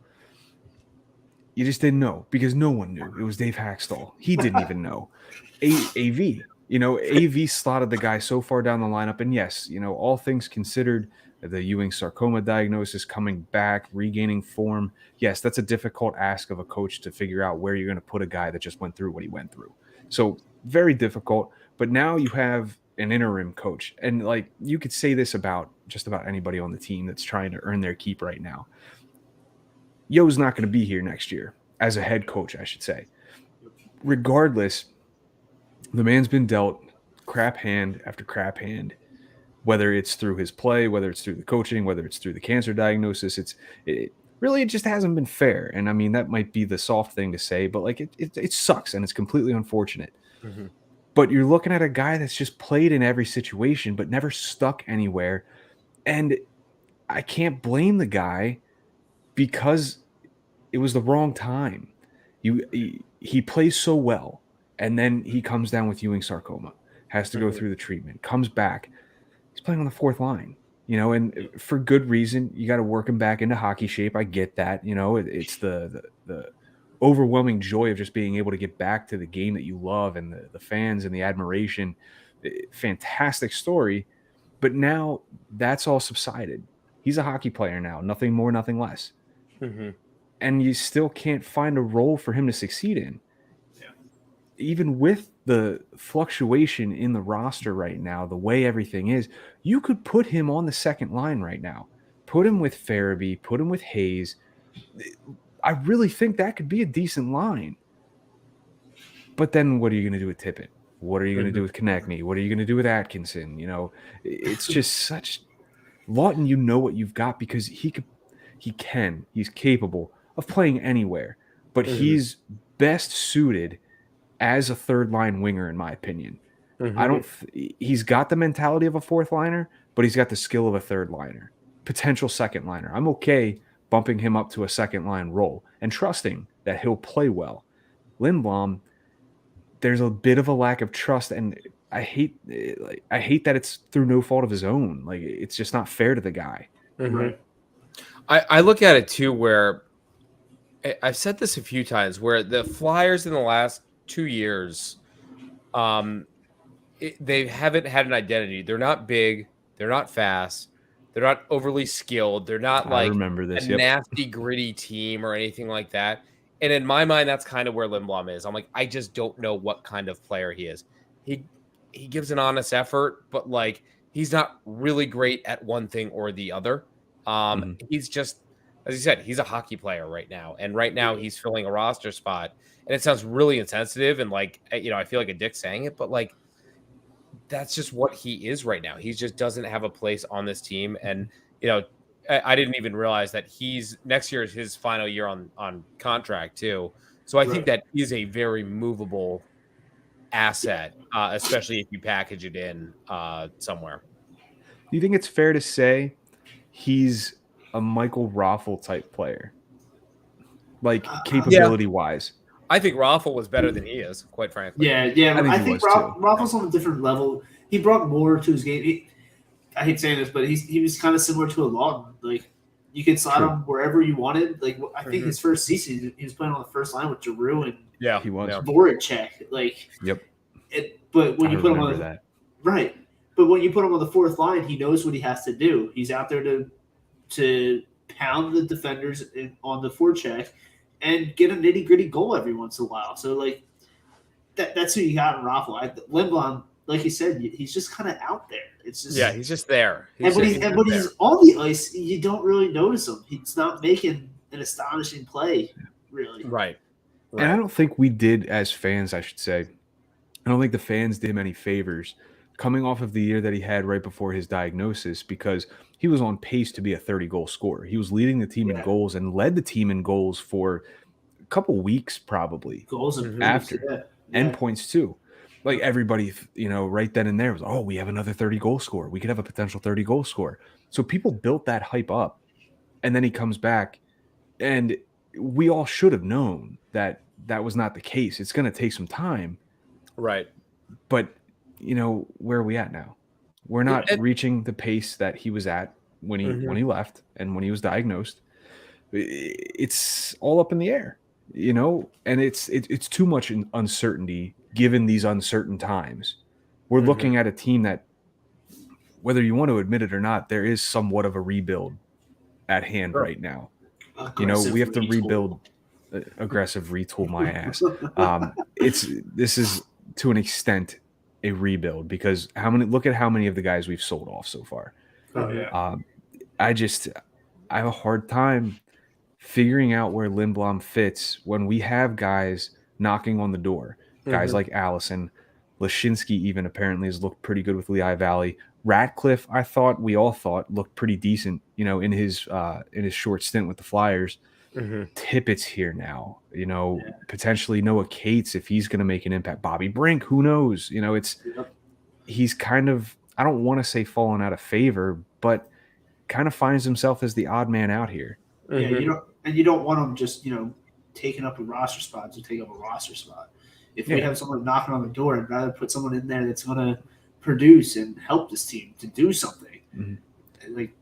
You just didn't know because no one knew. It was Dave Haxtell. He didn't even know. AV. AV slotted the guy so far down the lineup. And yes, all things considered, the Ewing sarcoma diagnosis, coming back, regaining form. Yes, that's a difficult ask of a coach to figure out where you're going to put a guy that just went through what he went through. So very difficult. But now you have an interim coach. And you could say this about just about anybody on the team that's trying to earn their keep right now. Yo's not going to be here next year as a head coach, I should say. Regardless, the man's been dealt crap hand after crap hand, whether it's through his play, whether it's through the coaching, whether it's through the cancer diagnosis. It just hasn't been fair. And I mean, that might be the soft thing to say, but it sucks and it's completely unfortunate. Mm-hmm. But you're looking at a guy that's just played in every situation, but never stuck anywhere. And I can't blame the guy because it was the wrong time. He plays so well, and then he comes down with Ewing sarcoma, has to go through the treatment, comes back. He's playing on the fourth line, and for good reason. You got to work him back into hockey shape. I get that. It's the overwhelming joy of just being able to get back to the game that you love and the fans and the admiration. Fantastic story. But now that's all subsided. He's a hockey player now, nothing more, nothing less. Mm-hmm. And you still can't find a role for him to succeed in. Yeah. Even with the fluctuation in the roster right now, the way everything is, you could put him on the second line right now. Put him with Farabee, put him with Hayes. I really think that could be a decent line. But then what are you going to do with Tippett? What are you going to do with Konechny? What are you going to do with Atkinson? It's just such Laughton, what you've got because he's capable of playing anywhere, but he's best suited as a third line winger, in my opinion. He's got the mentality of a fourth liner, but he's got the skill of a third liner, potential second liner. I'm okay bumping him up to a second line role and trusting that he'll play well. Lindblom, there's a bit of a lack of trust, and I hate that it's through no fault of his own. It's just not fair to the guy. Mm-hmm. I look at it too, where I've said this a few times, where the Flyers in the last 2 years They haven't had an identity. They're not big. They're not fast. They're not overly skilled. They're not I like remember this. a nasty, gritty team or anything like that. And in my mind, that's kind of where Lindblom is. I'm like, I just don't know what kind of player he is. He gives an honest effort, but like he's not really great at one thing or the other. He's just, as you said, he's a hockey player right now. And right now he's filling a roster spot. And it sounds really insensitive and like, I feel like a dick saying it, but like, that's just what he is right now. He just doesn't have a place on this team. And, I didn't even realize that next year is his final year on contract too. So I think that is a very movable asset, especially if you package it in somewhere. Do you think it's fair to say he's a Michael Raffle type player? Like capability wise? I think Raffle was better than he is, quite frankly. Yeah. I think Raffle's on a different level. He brought more to his game. I hate saying this, but he was kind of similar to a Laughton. Like you could slide him wherever you wanted. Like I think his first season, he was playing on the first line with Giroux and he was Voracek. Like but when you put him on but when you put him on the fourth line, he knows what he has to do. He's out there to pound the defenders on the forecheck and get a nitty gritty goal every once in a while. So like that's who you got in Raffle. Lindblom, like you said, he's just kind of out there. It's just he's just there. When he's on the ice, you don't really notice him. He's not making an astonishing play, really. Right. And I don't think we did as fans, I should say. I don't think the fans did him any favors coming off of the year that he had right before his diagnosis, because he was on pace to be a 30-goal scorer. He was leading the team in goals and led the team in goals for a couple weeks probably. Goals and after. And points too. Like everybody, right then and there was, we have another 30-goal scorer. We could have a potential 30-goal scorer. So people built that hype up. And then he comes back, and we all should have known that that was not the case. It's going to take some time. Right. But, where are we at now? We're not reaching the pace that he was at when he left and when he was diagnosed. It's all up in the air, and it's too much uncertainty given these uncertain times. We're looking at a team that, whether you want to admit it or not, there is somewhat of a rebuild at hand right now. We have to rebuild. Aggressive retool my ass. This is to an extent a rebuild, because look at how many of the guys we've sold off so far. I have a hard time figuring out where Lindblom fits when we have guys knocking on the door. Guys like Allison, Lashinsky even apparently has looked pretty good with Lehigh Valley. Ratcliffe, we all thought looked pretty decent, in his short stint with the Flyers. Tippett's here now, potentially Noah Cates if he's going to make an impact. Bobby Brink, who knows? He's kind of, I don't want to say fallen out of favor, but kind of finds himself as the odd man out here. Yeah, you don't want him just taking up a roster spot to take up a roster spot. If we have someone knocking on the door, I'd rather put someone in there that's going to produce and help this team to do something. Like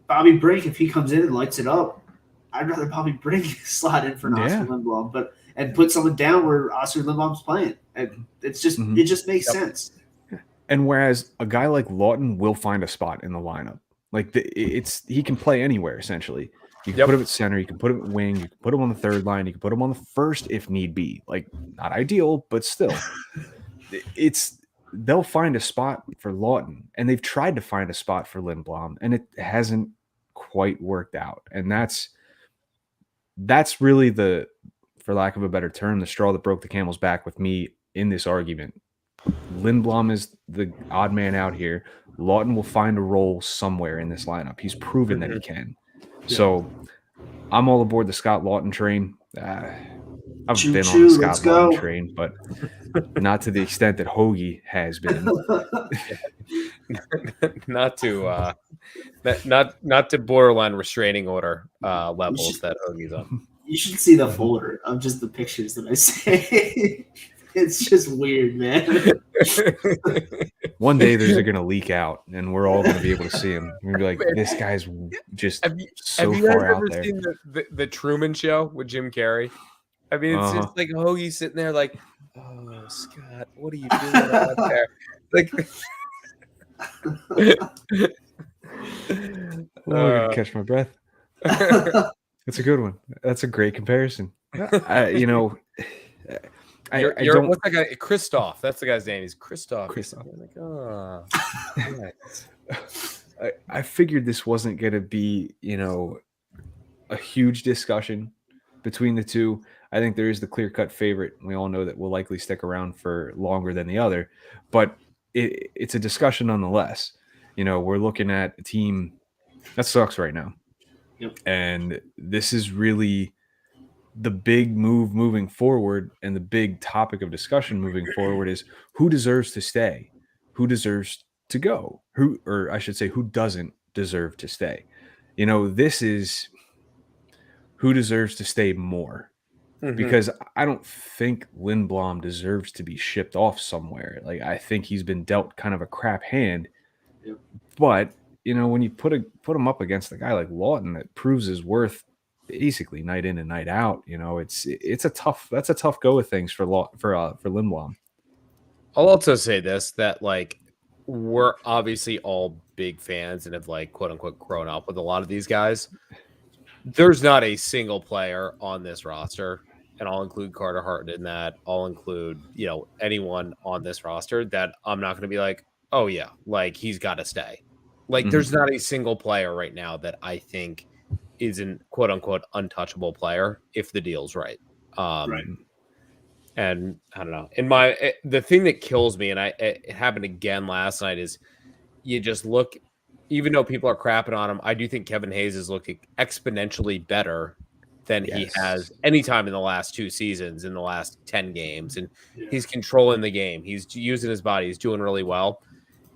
Bobby Brink, if he comes in and lights it up, I'd rather Bobby Brink slot in for Oscar Lindblom, and put someone down where Oscar Lindblom's playing. And it's just it just makes sense. And whereas a guy like Laughton will find a spot in the lineup, like he can play anywhere essentially. You can put him at center, you can put him at wing, you can put him on the third line, you can put him on the first if need be. Like not ideal, but still, they'll find a spot for Laughton, and they've tried to find a spot for Lindblom, and it hasn't quite worked out. And that's really for lack of a better term, the straw that broke the camel's back with me in this argument. Lindblom is the odd man out here. Laughton will find a role somewhere in this lineup. He's proven that he can. So I'm all aboard the Scott Laughton train. I've been on the Scott Laughton train, but not to the extent that Hoagie has been. not to borderline restraining order levels that Hoagie's on. You should see the folder of just the pictures that I say. It's just weird, man. One day there's going to leak out, and we're all going to be able to see him. We're going to be like, this guy's just so far out there. Have you guys ever seen the Truman Show with Jim Carrey? I mean, it's just like Hoagie sitting there like, oh, Scott, what are you doing out there? Like, I can catch my breath. That's a good one. That's a great comparison. I don't. What's that guy? Christoph. That's the guy's name. He's Christoph. Christoph. Like, oh, I figured this wasn't going to be, a huge discussion between the two. I think there is the clear-cut favorite. We all know that will likely stick around for longer than the other, but it's a discussion nonetheless. We're looking at a team that sucks right now. Yep. And this is really the big move moving forward, and the big topic of discussion moving forward is who deserves to stay, who deserves to go, who doesn't deserve to stay. This is who deserves to stay more. Because I don't think Lindblom deserves to be shipped off somewhere. Like, I think he's been dealt kind of a crap hand. Yep. But when you put him up against a guy like Laughton that proves his worth basically night in and night out, that's a tough go of things for Lindblom. I'll also say this, that like we're obviously all big fans and have like quote unquote grown up with a lot of these guys. There's not a single player on this roster, and I'll include Carter Hart in that. I'll include, anyone on this roster that I'm not going to be like, oh yeah, like he's got to stay. Like there's not a single player right now that I think is an quote unquote untouchable player if the deal's right. Right. And I don't know. The thing that kills me, and it happened again last night, is you just look. Even though people are crapping on him, I do think Kevin Hayes is looking exponentially better than he has any time in the last 2 seasons, in the last 10 games. And he's controlling the game. He's using his body. He's doing really well.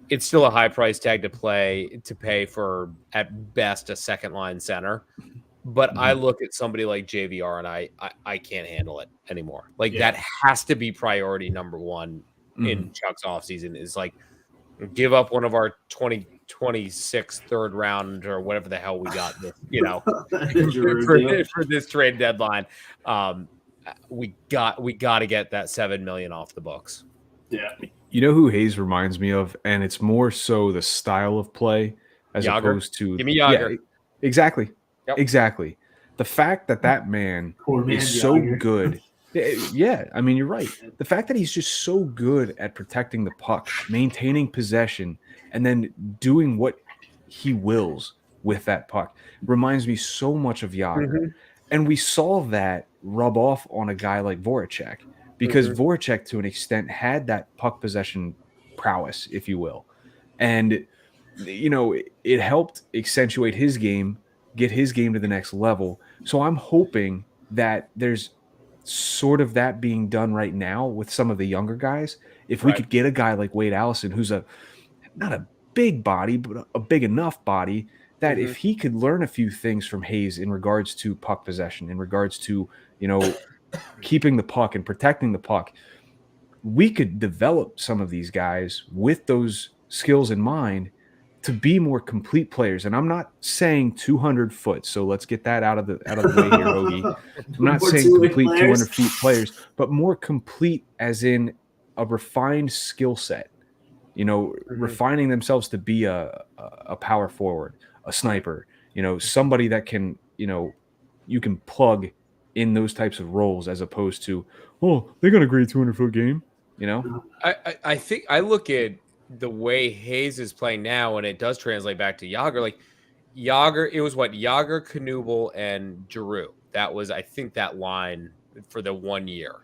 It's still a high price tag to pay for, at best, a second line center. But I look at somebody like JVR and I can't handle it anymore. Like that has to be priority number one in Chuck's offseason, is like give up one of our 2026 third round or whatever the hell we got this, for this trade deadline. We got to get that $7 million off the books. Yeah. You know who Hayes reminds me of? And it's more so the style of play as Yager. Opposed to Give me Yager. Yeah, exactly. Yep. Exactly. The fact that man is so good. Yeah, I mean, you're right. The fact that he's just so good at protecting the puck, maintaining possession, and then doing what he wills with that puck reminds me so much of Yager. And we saw that rub off on a guy like Voracek, because Voracek, to an extent, had that puck possession prowess, if you will. And, it helped accentuate his game, get his game to the next level. So I'm hoping that there's sort of that being done right now with some of the younger guys. If we could get a guy like Wade Allison, who's not a big body, but a big enough body that if he could learn a few things from Hayes in regards to puck possession, in regards to, keeping the puck and protecting the puck, we could develop some of these guys with those skills in mind to be more complete players. And I'm not saying 200 foot. So let's get that out of the way here, Hoagie. I'm not saying complete 200 feet players, but more complete as in a refined skill set, refining themselves to be a power forward, a sniper, somebody that can, you can plug in those types of roles, as opposed to, they got a great 200-foot game, I think I look at the way Hayes is playing now, and it does translate back to Yager. Like Yager, it was Yager, Knubel, and Giroux. That was, I think, that line for the 1 year.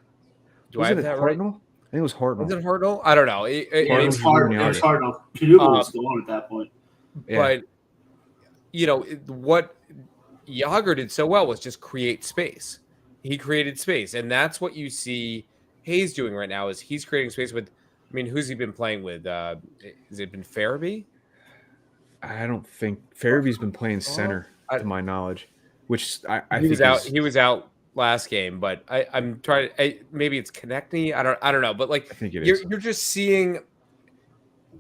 Do I have that right? I think it was Hartnell. Was it Hartnell? I don't know. It was Hartnell. Knubel was gone at that point. But what Yager did so well was just create space. He created space, and that's what you see Hayes doing right now. Is he's creating space with. I mean, who's he been playing with? Has it been Farabee? I don't think Farabee's been playing center, to my knowledge. Which I think was out. He was out last game, but I'm trying. Maybe it's Konechny. I don't know. But like, I think it is. You're just seeing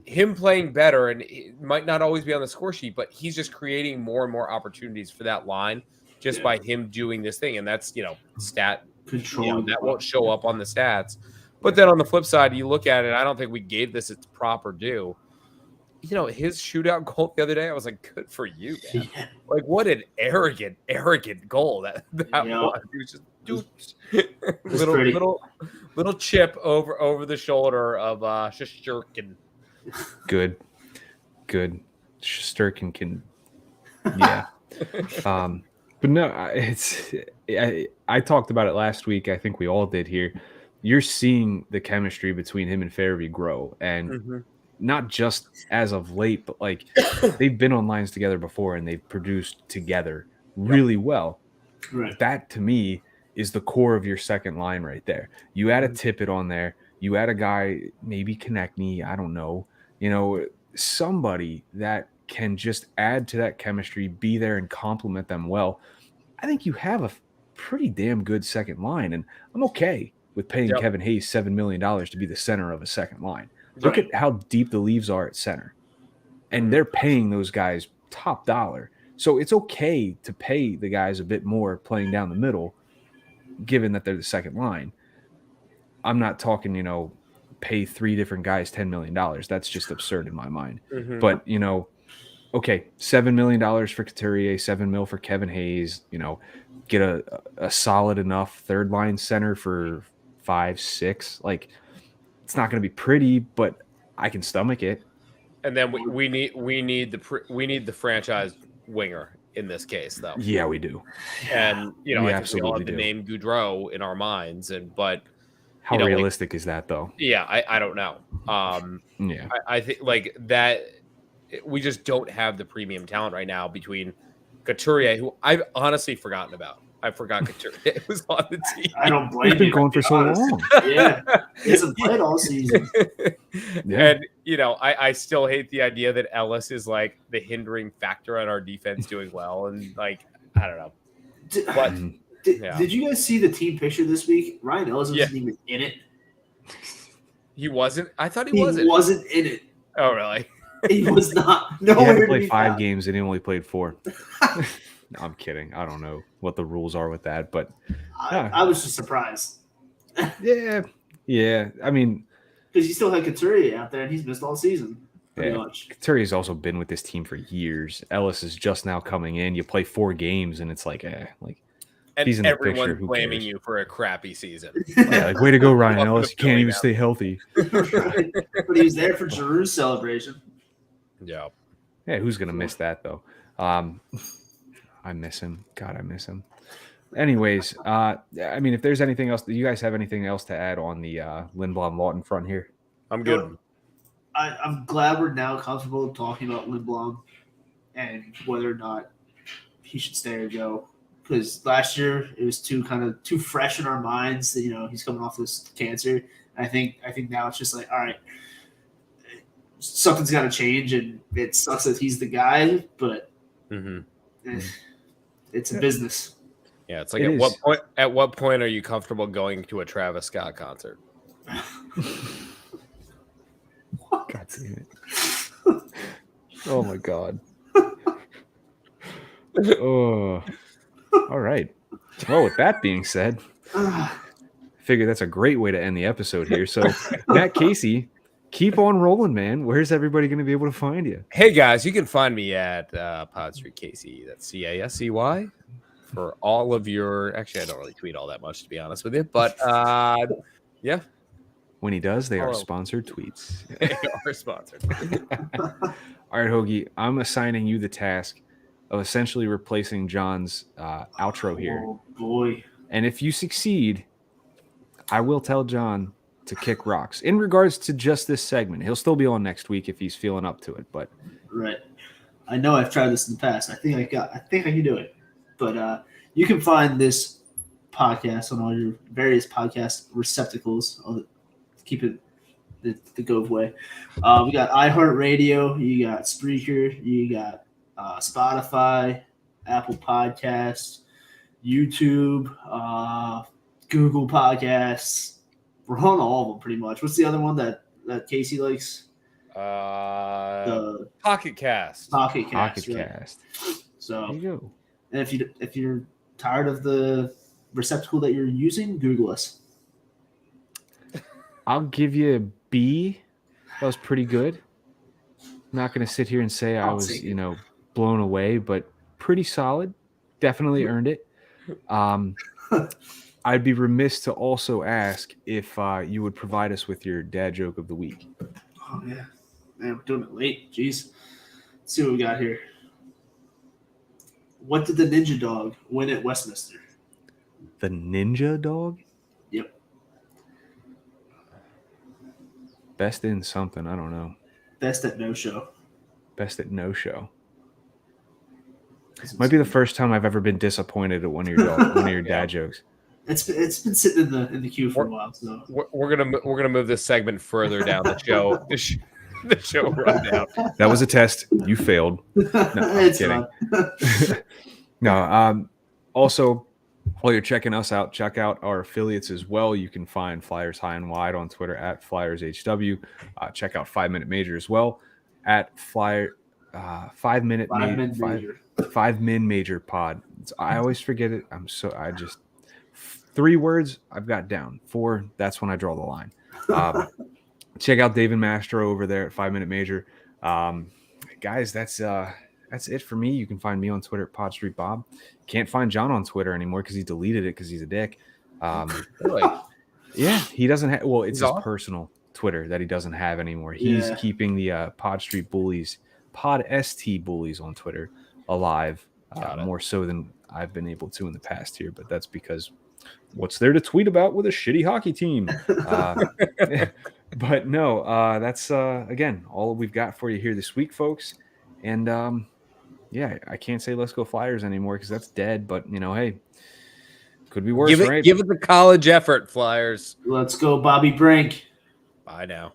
him playing better, and it might not always be on the score sheet, but he's just creating more and more opportunities for that line just by him doing this thing, and that's stat control that won't show up on the stats. But then on the flip side, you look at it, I don't think we gave this its proper due. You know, his shootout goal the other day, I was like, good for you, man. Yeah. Like, what an arrogant goal that was. He was just little chip over the shoulder of Shesterkin. Good. Shesterkin can, yeah. But no, I talked about it last week. I think we all did here. You're seeing the chemistry between him and Farabee grow, and not just as of late, but like they've been on lines together before and they've produced together really well. Right. That to me is the core of your second line right there. You add a Tippett on there. You add a guy, maybe Konechny, I don't know, somebody that can just add to that chemistry, be there and complement them well. I think you have a pretty damn good second line, and I'm okay with paying Kevin Hayes $7 million to be the center of a second line. Look at how deep the Leafs are at center, and they're paying those guys top dollar. So it's okay to pay the guys a bit more playing down the middle, given that they're the second line. I'm not talking, pay 3 different guys $10 million. That's just absurd in my mind. But, okay, $7 million for Couturier, $7 million for Kevin Hayes, get a solid enough third line center for 5-6. Like, it's not going to be pretty, but I can stomach it. And then we need the franchise winger in this case, though. Yeah, we do. And we I think we all have the name Gaudreau in our minds, but how realistic is that, though? Yeah, I don't know. I think like that. We just don't have the premium talent right now between Couturier, who I've honestly forgotten about. I forgot Couturier was on the team. I don't blame you. He's been going for so long. Yeah, he hasn't played all season. And I still hate the idea that Ellis is like the hindering factor on our defense doing well, and like I don't know. Did you guys see the team picture this week? Ryan Ellis wasn't even in it. He wasn't. I thought he wasn't in it. Oh, really? He was not. He had to play 5 games and he only played 4. No, I'm kidding. I don't know what the rules are with that, but I was just surprised. Yeah. I mean, because you still had Couturier out there and he's missed all season. Pretty much. Couturier's also been with this team for years. Ellis is just now coming in. You play 4 games and it's like, and he's in everyone's blaming you for a crappy season. Way to go, Ryan Ellis. You can't even stay healthy. Right. But he was there for Giroux's celebration. Yeah, who's going to miss that, though? I miss him. God, I miss him. Anyways, I mean, if there's anything else, do you guys have anything else to add on the Lindblom Laughton front here? I'm good. I'm glad we're now comfortable talking about Lindblom and whether or not he should stay or go. Because last year it was too fresh in our minds that he's coming off this cancer. I think now it's just like, all right, something's got to change, and it sucks that he's the guy, but it's a business. Yeah, it's like at what point are you comfortable going to a Travis Scott concert? God damn it! Oh my God! Oh, all right. Well, with that being said, I figure that's a great way to end the episode here. So, Matt Casey, keep on rolling, man. Where's everybody going to be able to find you? Hey guys, you can find me at Pod Street Casey. That's CASEY for all of your. Actually, I don't really tweet all that much, to be honest with you, but yeah. When he does, they are sponsored tweets. They are sponsored. All right, Hoagie, I'm assigning you the task of essentially replacing John's outro here. Oh boy! And if you succeed, I will tell John to kick rocks. In regards to just this segment, he'll still be on next week if he's feeling up to it. But right, I know I've tried this in the past. I think I can do it. But you can find this podcast on all your various podcast receptacles. I'll keep it the Gove way. We got iHeartRadio, you got Spreaker, you got Spotify, Apple Podcasts, YouTube, Google Podcasts. We're on all of them pretty much. What's the other one that Casey likes? The Pocket Cast. Pocket Cast. Right. So there you go. And if you're tired of the receptacle that you're using, Google us. I'll give you a B. That was pretty good. I'm not going to sit here and say I was, blown away, but pretty solid. Definitely earned it. I'd be remiss to also ask if you would provide us with your dad joke of the week. Oh, yeah. Man, we're doing it late. Jeez. Let's see what we got here. What did the ninja dog win at Westminster? The ninja dog? Yep. Best in something. I don't know. Best at no show. Best at no show. Might be the first time I've ever been disappointed at one of your dad jokes. It's been sitting in the queue for a while. So we're gonna move this segment further down the show. The show rundown. That was a test. You failed. No, I'm kidding. No. Also, while you're checking us out, check out our affiliates as well. You can find Flyers High and Wide on Twitter at FlyersHW. Check out 5 Minute Major as well at 5 Minute Major. 5 Min Major Pod. I always forget it. I just 3 words I've got down. 4, that's when I draw the line. Check out David Mastro over there at 5 Minute Major. Guys, that's it for me. You can find me on Twitter at PodStreetBob. Can't find John on Twitter anymore because he deleted it because he's a dick. Really? Yeah, he doesn't have. Well, it's his personal Twitter that he doesn't have anymore. He's keeping the Pod Street Bullies, Pod ST Bullies on Twitter alive, more so than I've been able to in the past here. But that's because what's there to tweet about with a shitty hockey team? But no, that's again all we've got for you here this week, folks. And I can't say let's go Flyers anymore because that's dead. But hey, could be worse, right? Give it the college effort, Flyers. Let's go, Bobby Brink. Bye now.